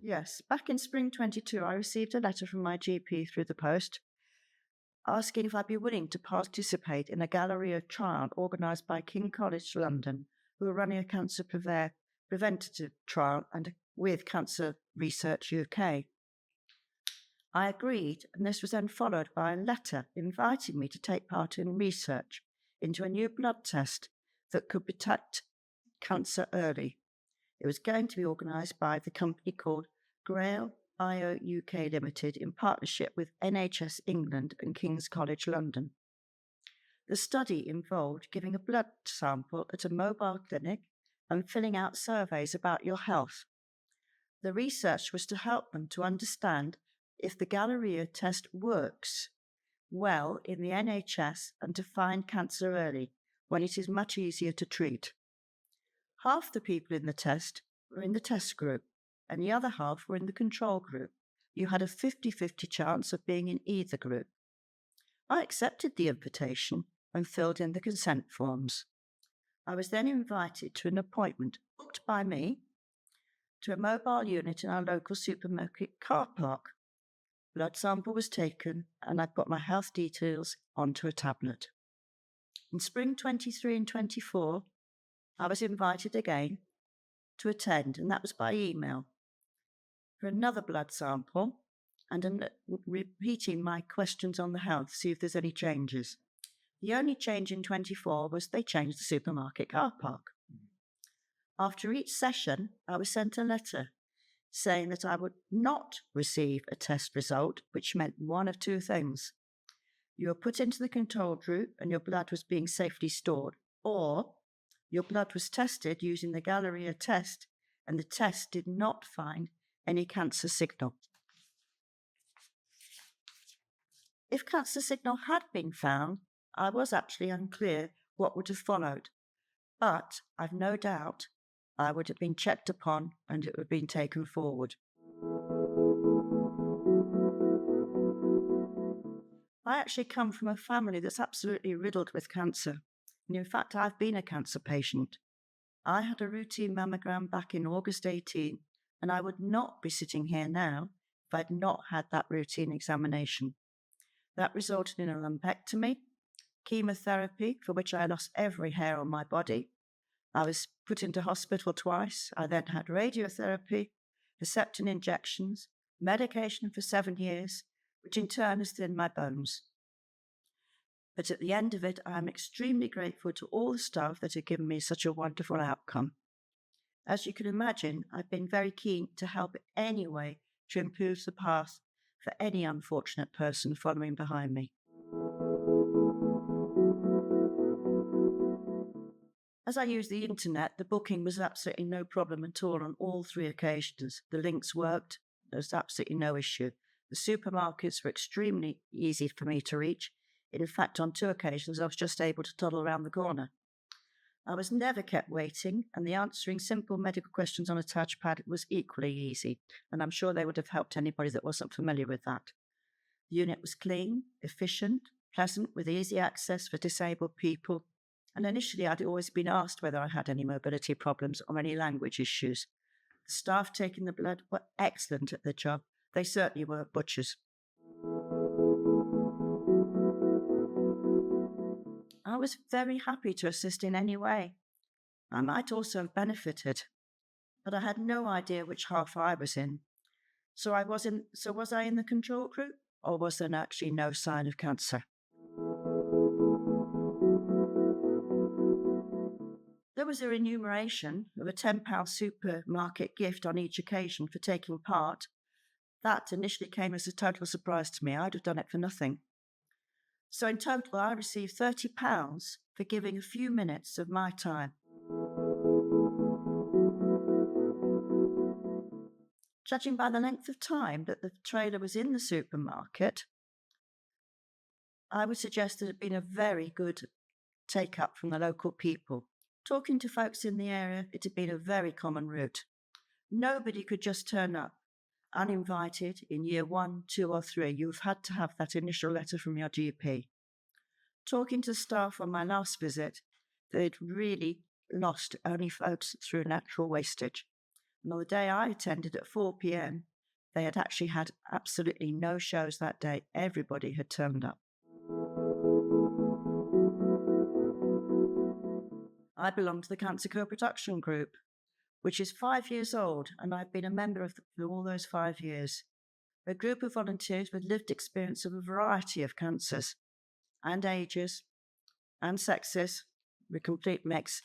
Yes, back in spring 22, I received a letter from my GP through the post asking if I'd be willing to participate in a Galleria trial organised by King College London, who are running a cancer preventative trial and with Cancer Research UK. I agreed, and this was then followed by a letter inviting me to take part in research into a new blood test that could detect cancer early. It was going to be organised by the company called Grail Bio UK Limited in partnership with NHS England and King's College London. The study involved giving a blood sample at a mobile clinic and filling out surveys about your health. The research was to help them to understand if the Galleria test works well in the NHS and to find cancer early when it is much easier to treat. Half the people in the test were in the test group, and the other half were in the control group. You had a 50-50 chance of being in either group. I accepted the invitation and filled in the consent forms. I was then invited to an appointment booked by me to a mobile unit in our local supermarket car park. Blood sample was taken, and I put my health details onto a tablet. In spring 23 and 24, I was invited again to attend, and that was by email, for another blood sample and repeating my questions on the health, see if there's any changes. The only change in 24 was they changed the supermarket car park. After each session, I was sent a letter saying that I would not receive a test result, which meant one of two things. You were put into the control group and your blood was being safely stored, or your blood was tested using the Galleria test and the test did not find any cancer signal. If cancer signal had been found, I was actually unclear what would have followed, but I've no doubt I would have been checked upon and it would have been taken forward. I actually come from a family that's absolutely riddled with cancer. And in fact, I've been a cancer patient. I had a routine mammogram back in August 18, and I would not be sitting here now if I'd not had that routine examination. That resulted in a lumpectomy, chemotherapy, for which I lost every hair on my body. I was put into hospital twice. I then had radiotherapy, Herceptin injections, medication for 7 years, which in turn has thinned my bones. But at the end of it, I am extremely grateful to all the staff that have given me such a wonderful outcome. As you can imagine, I've been very keen to help in any way to improve the path for any unfortunate person following behind me. As I used the internet, the booking was absolutely no problem at all on 3 occasions. The links worked. There was absolutely no issue. The supermarkets were extremely easy for me to reach. In fact, on 2 occasions, I was just able to toddle around the corner. I was never kept waiting, and the answering simple medical questions on a touchpad was equally easy, and I'm sure they would have helped anybody that wasn't familiar with that. The unit was clean, efficient, pleasant, with easy access for disabled people, and initially I'd always been asked whether I had any mobility problems or any language issues. The staff taking the blood were excellent at their job. They certainly weren't butchers. I was very happy to assist in any way. I might also have benefited, but I had no idea which half I was in. So was I in the control group, or was there actually no sign of cancer? There was a remuneration of a £10 supermarket gift on each occasion for taking part. That initially came as a total surprise to me. I'd have done it for nothing. So in total, I received £30 for giving a few minutes of my time. Judging by the length of time that the trailer was in the supermarket, I would suggest that it had been a very good take-up from the local people. Talking to folks in the area, it had been a very common route. Nobody could just turn up uninvited in year 1, 2, or 3. You've had to have that initial letter from your GP. Talking to staff on my last visit, they'd really lost only folks through natural wastage. And on the day I attended at 4 p.m., they had actually had absolutely no shows that day. Everybody had turned up. I belong to the Cancer Co-Production Group, which is 5 years old, and I've been a member of for all those 5 years. A group of volunteers with lived experience of a variety of cancers and ages and sexes, a complete mix.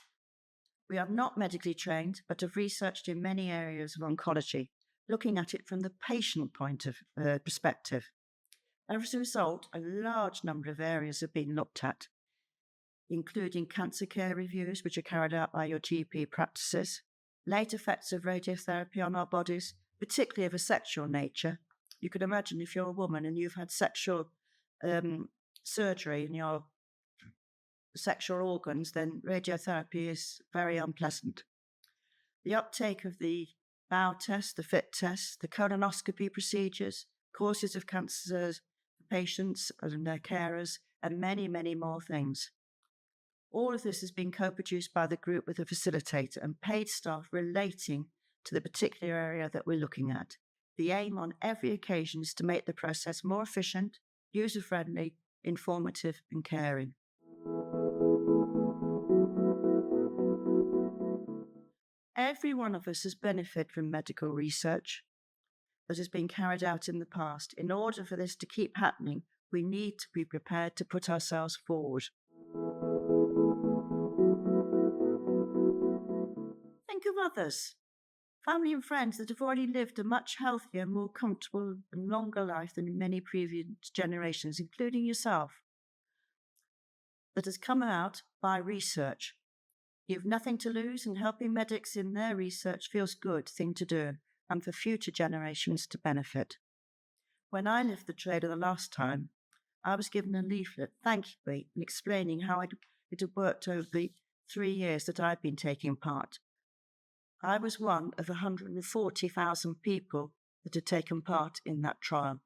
We are not medically trained, but have researched in many areas of oncology, looking at it from the patient point of perspective. As a result, a large number of areas have been looked at, including cancer care reviews, which are carried out by your GP practices, late effects of radiotherapy on our bodies, particularly of a sexual nature. You can imagine if you're a woman and you've had sexual surgery in your sexual organs, then radiotherapy is very unpleasant. The uptake of the bowel test, the FIT test, the colonoscopy procedures, causes of cancers, patients and their carers, and many, many more things. All of this has been co-produced by the group with a facilitator and paid staff relating to the particular area that we're looking at. The aim on every occasion is to make the process more efficient, user-friendly, informative, and caring. Every one of us has benefited from medical research that has been carried out in the past. In order for this to keep happening, we need to be prepared to put ourselves forward. Think of others, family and friends that have already lived a much healthier, more comfortable and longer life than many previous generations, including yourself, that has come out by research. You've nothing to lose, and helping medics in their research feels a good thing to do, and for future generations to benefit. When I left the trailer the last time, I was given a leaflet thanking me and explaining how it had worked over the 3 years that I'd been taking part. I was one of 140,000 people that had taken part in that trial.